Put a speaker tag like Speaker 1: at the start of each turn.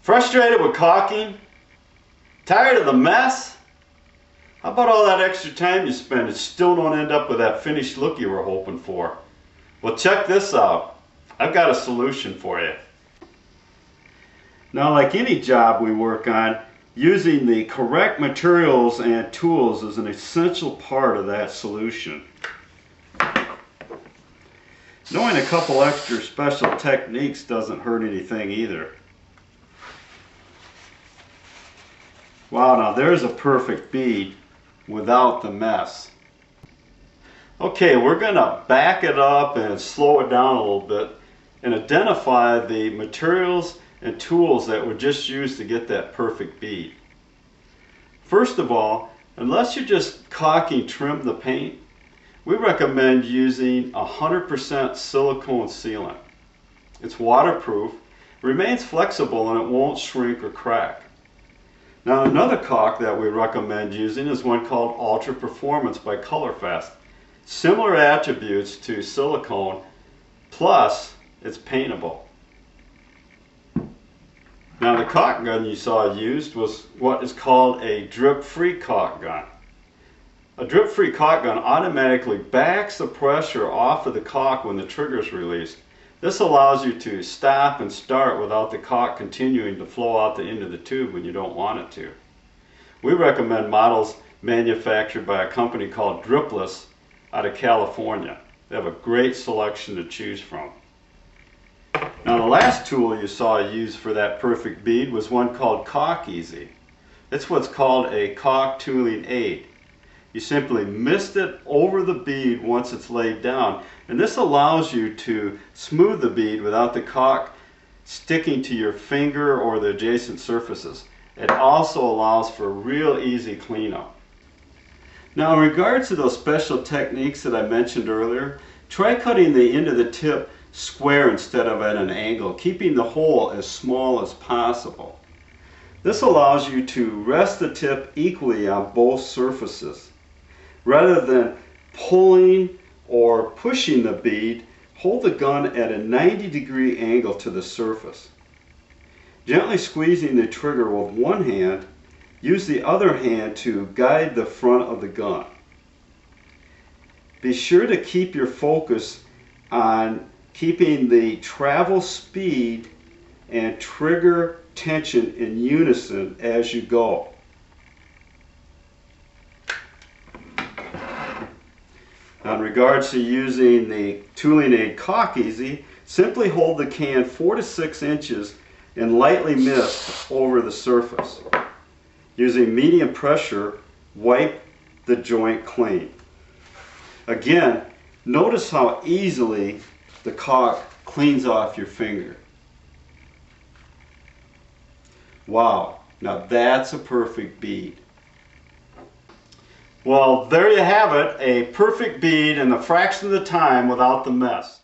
Speaker 1: Frustrated with caulking? Tired of the mess? How about all that extra time you spend and still don't end up with that finished look you were hoping for? Well, check this out. I've got a solution for you. Now, like any job we work on, using the correct materials and tools is an essential part of that solution. Knowing a couple extra special techniques doesn't hurt anything either. Wow, now there's a perfect bead without the mess. Okay, we're going to back it up and slow it down a little bit and identify the materials and tools that were just used to get that perfect bead. First of all, unless you're just caulking trim the paint, we recommend using 100% silicone sealant. It's waterproof, remains flexible, and it won't shrink or crack. Now, another caulk that we recommend using is one called Ultra Performance by Colorfast. Similar attributes to silicone, plus it's paintable. Now, the caulk gun you saw used was what is called a drip-free caulk gun. A drip-free caulk gun automatically backs the pressure off of the caulk when the trigger is released. This allows you to stop and start without the caulk continuing to flow out the end of the tube when you don't want it to. We recommend models manufactured by a company called Odorless out of California. They have a great selection to choose from. Now, the last tool you saw used for that perfect bead was one called Caulk-EZ. It's what's called a caulk tooling aid. You simply mist it over the bead once it's laid down, and this allows you to smooth the bead without the caulk sticking to your finger or the adjacent surfaces. It also allows for real easy cleanup. Now, in regards to those special techniques that I mentioned earlier, try cutting the end of the tip square instead of at an angle, keeping the hole as small as possible. This allows you to rest the tip equally on both surfaces. Rather than pulling or pushing the bead, hold the gun at a 90-degree angle to the surface. Gently squeezing the trigger with one hand, use the other hand to guide the front of the gun. Be sure to keep your focus on keeping the travel speed and trigger tension in unison as you go. Now, in regards to using the tooling aid Caulk-EZ, simply hold the can 4 to 6 inches and lightly mist over the surface. Using medium pressure, wipe the joint clean. Again, notice how easily the caulk cleans off your finger. Wow, now that's a perfect bead. Well, there you have it, a perfect bead in a fraction of the time without the mess.